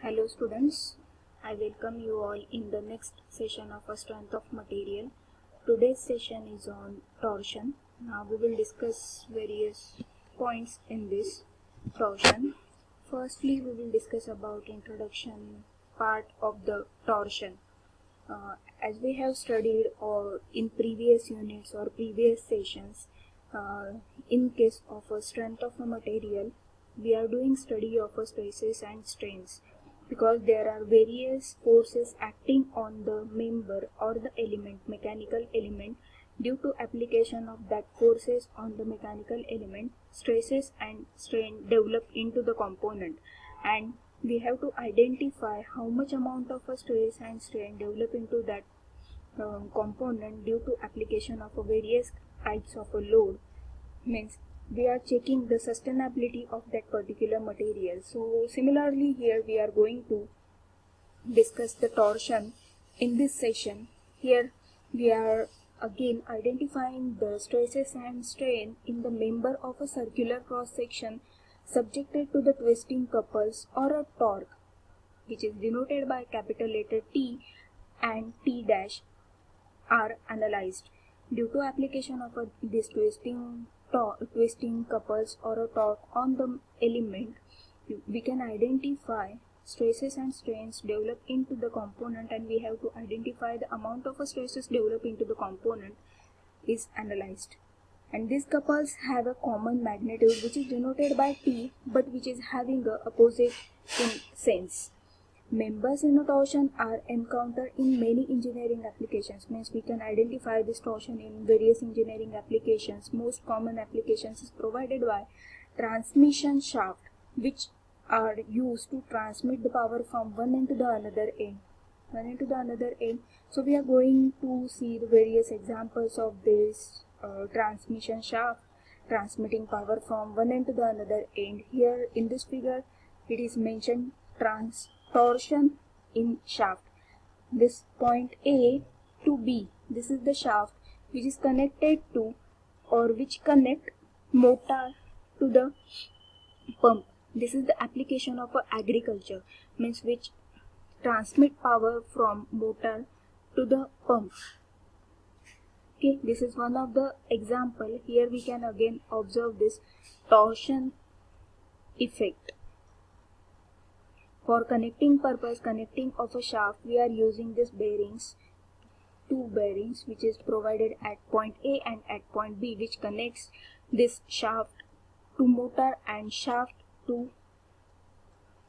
Hello students, I welcome you all in the next session of a strength of material. Today's session is on torsion. Now we will discuss various points in this torsion. Firstly, we will discuss about introduction part of the torsion. As we have studied in previous units or previous sessions, in case of a strength of a material, we are doing study of stresses and strains because there are various forces acting on the member or the element, mechanical element. Due to application of that forces on the mechanical element, stresses and strain develop into the component, and we have to identify how much amount of a stress and strain develop into that component due to application of a various types of a load. Means we are checking the sustainability of that particular material. So similarly here we are going to discuss the torsion in this session. Here we are again identifying the stresses and strain in the member of a circular cross section subjected to the twisting couples or a torque, which is denoted by capital letter T and T dash, are analyzed. Due to application of this twisting couples or a torque on the element, we can identify stresses and strains develop into the component, and we have to identify the amount of stresses develop into the component is analyzed. And these couples have a common magnitude which is denoted by T, but which is having a opposite in sense. Members in a torsion are encountered in many engineering applications. Means we can identify this torsion in various engineering applications. Most common applications is provided by transmission shaft, which are used to transmit the power from one end to the another end. So we are going to see the various examples of this transmission shaft transmitting power from one end to the another end. Here in this figure it is mentioned torsion in shaft. This point A to B, this is the shaft which is connected to or which connect motor to the pump. This is the application of agriculture, means which transmit power from motor to the pump. Okay, this is one of the example. Here we can again observe this torsion effect. For connecting purpose, connecting of a shaft, we are using this bearings, two bearings which is provided at point A and at point B, which connects this shaft to motor and shaft to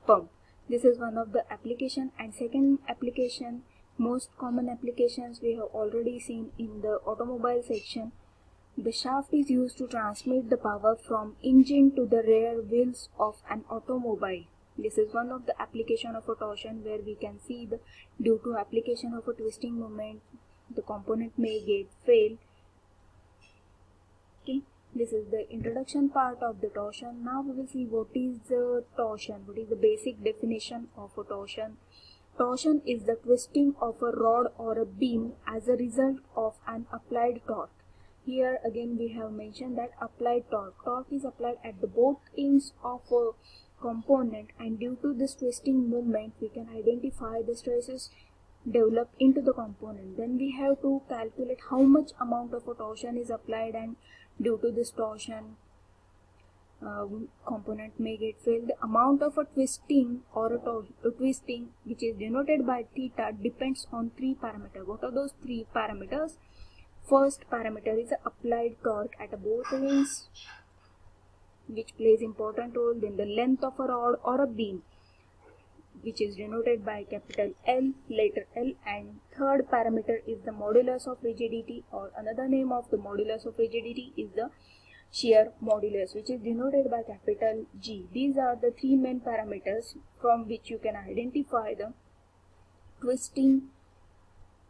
pump. This is one of the application. And second application, most common applications we have already seen in the automobile section. The shaft is used to transmit the power from engine to the rear wheels of an automobile. This is one of the application of a torsion, where we can see the due to application of a twisting moment, the component may get fail. Okay, this is the introduction part of the torsion. Now we will see what is the torsion, what is the basic definition of a torsion. Torsion is the twisting of a rod or a beam as a result of an applied torque. Here again we have mentioned that applied torque. Torque is applied at the both ends of a component, and due to this twisting movement we can identify the stresses develop into the component. Then we have to calculate how much amount of a torsion is applied, and due to this torsion component may get failed. The amount of a twisting or a twisting, which is denoted by theta, depends on three parameters. What are those three parameters? First parameter is the applied torque at both ends, which plays important role. Then the length of a rod or a beam, which is denoted by capital L, letter L. And third parameter is the modulus of rigidity, or another name of the modulus of rigidity is the shear modulus, which is denoted by capital G. These are the three main parameters from which you can identify the twisting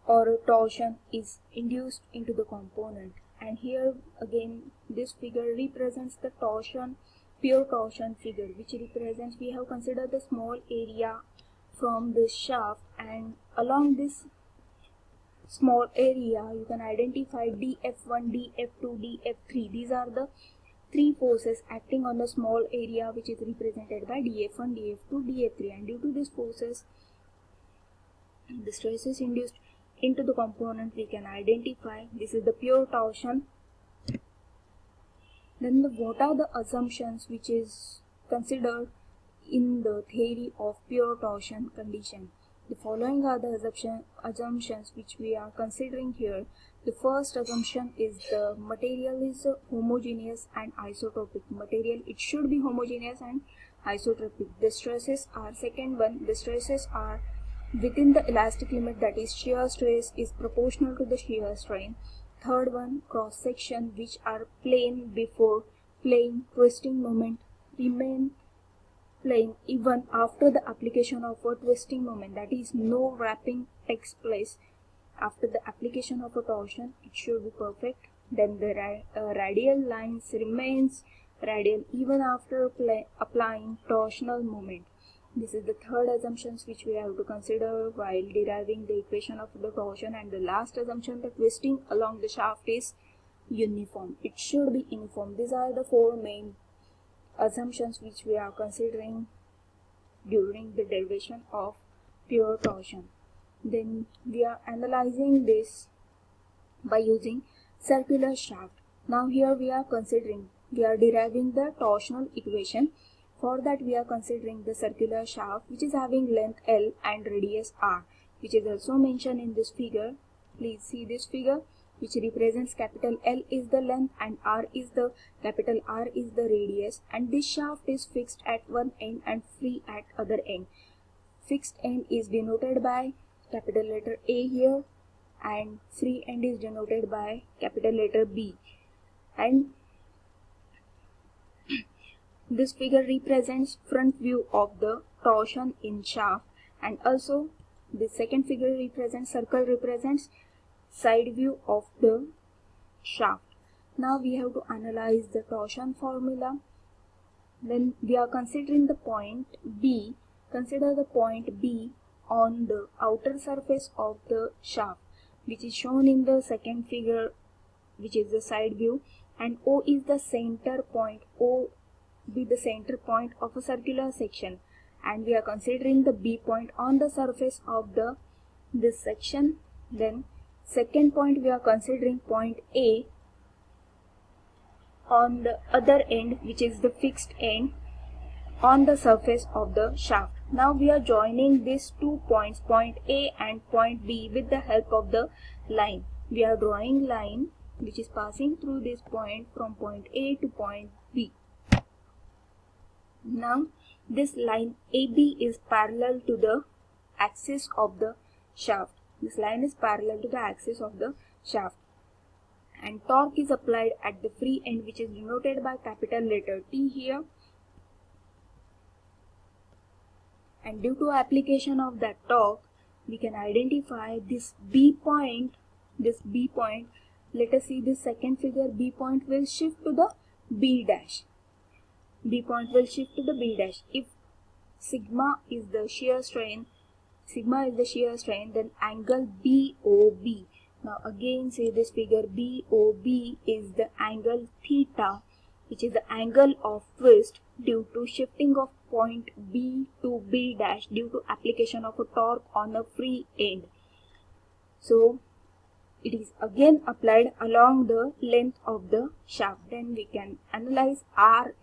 or a torsion is induced into the component. And here again this figure represents the torsion, pure torsion figure, which represents, we have considered the small area from the shaft, and along this small area you can identify dF1, dF2, dF3. These are the three forces acting on a small area which is represented by dF1, dF2, dF3, and due to these forces the stresses induced into the component we can identify. This is the pure torsion. Then what are the assumptions which is considered in the theory of pure torsion condition? The following are the assumptions which we are considering here. The first assumption is the material is homogeneous and isotropic. Material, it should be homogeneous and isotropic. The stresses are, second one, the stresses are within the elastic limit, that is shear stress is proportional to the shear strain. Third one, cross section which are plane before plane, twisting moment remain plane even after the application of a twisting moment, that is no wrapping takes place after the application of a torsion. It should be perfect. Then the radial lines remains radial even after applying torsional moment. This is the third assumptions which we have to consider while deriving the equation of the torsion. And the last assumption, the twisting along the shaft is uniform. It should be uniform. These are the four main assumptions which we are considering during the derivation of pure torsion. Then we are analyzing this by using circular shaft. Now here we are deriving the torsional equation. For that we are considering the circular shaft which is having length L and radius R, which is also mentioned in this figure. Please see this figure, which represents capital L is the length and R is the radius, and this shaft is fixed at one end and free at other end. Fixed end is denoted by capital letter A here, and free end is denoted by capital letter B. And this figure represents front view of the torsion in shaft, and also the second figure represents side view of the shaft. Now we have to analyze the torsion formula. Then we are considering the point B. Consider the point B on the outer surface of the shaft, which is shown in the second figure, which is the side view, and O is the center point. O be the center point of a circular section, and we are considering the B point on the surface of this section. Then second point, we are considering point A on the other end, which is the fixed end on the surface of the shaft. Now we are joining these 2 points, point A and point B, with the help of the line. We are drawing line which is passing through this point from point A to point B. Now this line AB is parallel to the axis of the shaft. This line is parallel to the axis of the shaft, and torque is applied at the free end, which is denoted by capital letter T here. And due to application of that torque, we can identify this B point. Let us see this second figure. B point will shift to the B dash. B point will shift to the B dash. If sigma is the shear strain, then angle BOB. Now again say this figure, BOB is the angle theta, which is the angle of twist due to shifting of point B to B dash due to application of a torque on a free end. So it is again applied along the length of the shaft. Then we can analyze R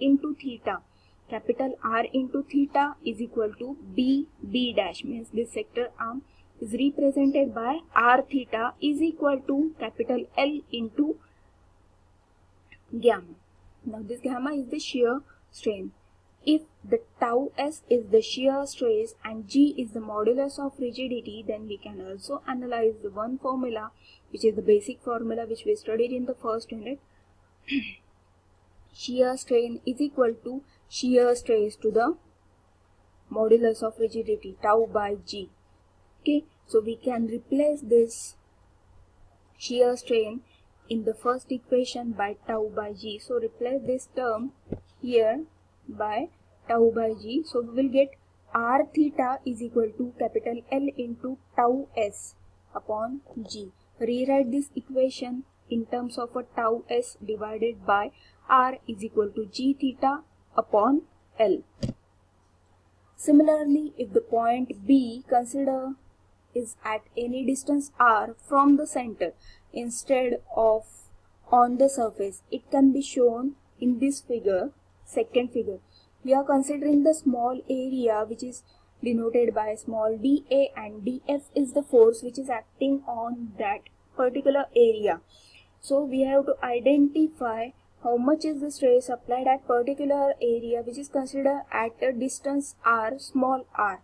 into theta. Capital R into theta is equal to B dash, means this sector arm is represented by R theta is equal to capital L into gamma. Now this gamma is the shear strain. If the tau s is the shear stress and G is the modulus of rigidity, then we can also analyze the one formula, which is the basic formula which we studied in the first unit. Shear strain is equal to shear stress to the modulus of rigidity, tau by G. Okay, so we can replace this shear strain in the first equation by tau by G. So replace this term here by tau by G. So we will get R theta is equal to capital L into tau s upon G. Rewrite this equation in terms of a tau s divided by R is equal to G theta upon L. Similarly, if the point B consider is at any distance r from the center instead of on the surface, it can be shown in this figure, second figure. We are considering the small area which is denoted by small dA, and dF is the force which is acting on that particular area. So we have to identify how much is the stress applied at particular area which is considered at a distance r, small r.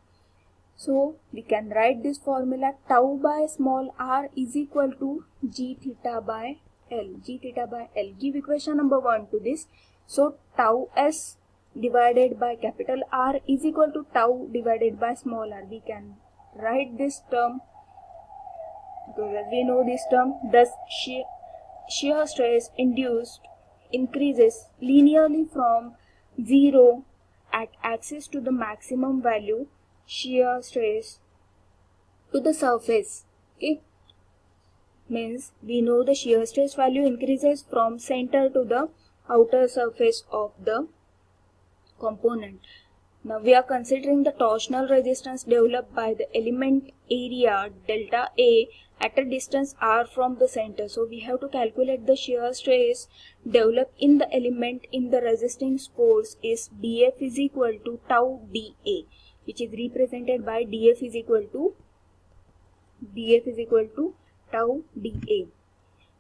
So we can write this formula: tau by small r is equal to G theta by L. G theta by L. Give equation number 1 to this. So tau s divided by capital R is equal to tau divided by small r. We can write this term because we know this term. Thus shear stress induced increases linearly from 0 at axis to the maximum value shear stress to the surface. Okay, means we know the shear stress value increases from center to the outer surface of the component. Now we are considering the torsional resistance developed by the element area delta A at a distance r from the center. So we have to calculate the shear stress developed in the element in the resisting force is dF is equal to tau dA, which is represented by dF is equal to tau dA.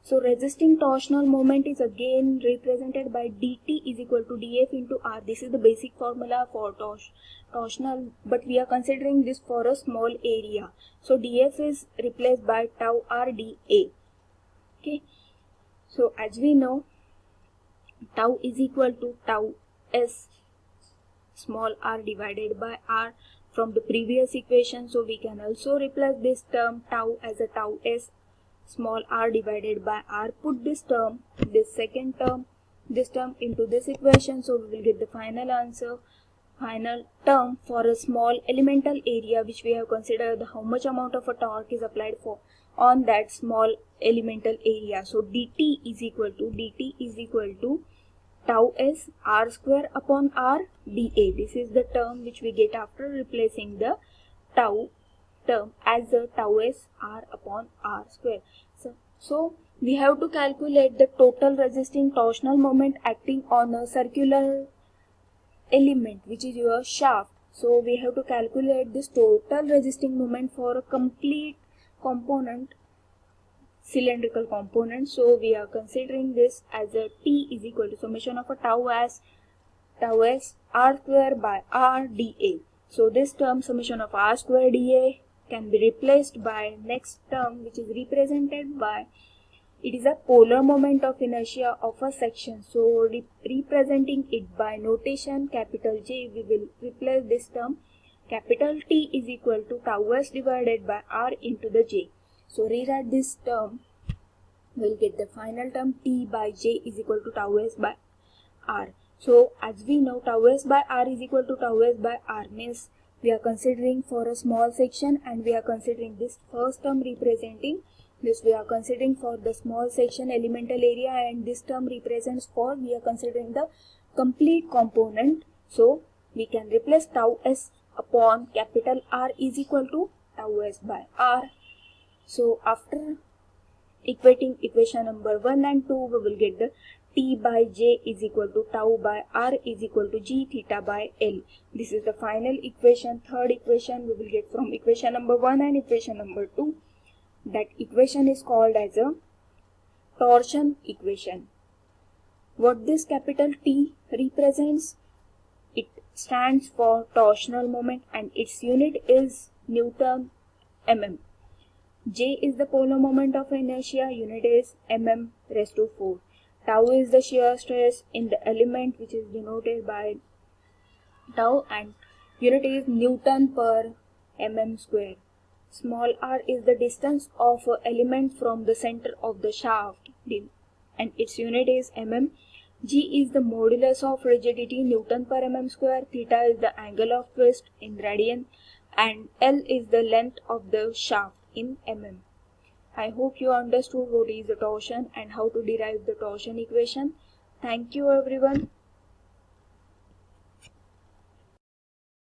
So resisting torsional moment is again represented by dt is equal to dF into r. This is the basic formula for torsional, but we are considering this for a small area. So dF is replaced by tau r dA. Okay. So as we know, tau is equal to tau s small r divided by r from the previous equation. So we can also replace this term tau as a tau s small r divided by r. Put this term, this second term, this term into this equation. So we will get the final answer, final term for a small elemental area which we have considered how much amount of a torque is applied for on that small elemental area. So dt is equal to tau s r square upon r dA. This is the term which we get after replacing the tau term as a tau s r upon r square. So we have to calculate the total resisting torsional moment acting on a circular element which is your shaft. So we have to calculate this total resisting moment for a complete component, cylindrical component. So we are considering this as a T is equal to summation of a tau s r square by r dA. So this term summation of r square dA can be replaced by next term which is represented by, it is a polar moment of inertia of a section. So representing it by notation capital J, we will replace this term capital T is equal to tau s divided by r into the J. So rewrite this term, we'll get the final term T by J is equal to tau s by r. So as we know, tau s by r is equal to tau s by r means we are considering for a small section, and we are considering this first term representing this, we are considering for the small section elemental area, and this term represents for, we are considering the complete component. So we can replace tau s upon capital R is equal to tau s by r. So after equating equation number 1 and 2, we will get the T by J is equal to tau by R is equal to G theta by L. This is the final equation. Third equation we will get from equation number 1 and equation number 2. That equation is called as a torsion equation. What this capital T represents? It stands for torsional moment and its unit is Newton mm. J is the polar moment of inertia, unit is mm raised to 4. Tau is the shear stress in the element which is denoted by tau, and unit is Newton per mm square. Small r is the distance of an element from the center of the shaft and its unit is mm. G is the modulus of rigidity, Newton per mm square. Theta is the angle of twist in radian, and L is the length of the shaft in mm. I hope you understood what is the torsion and how to derive the torsion equation. Thank you everyone.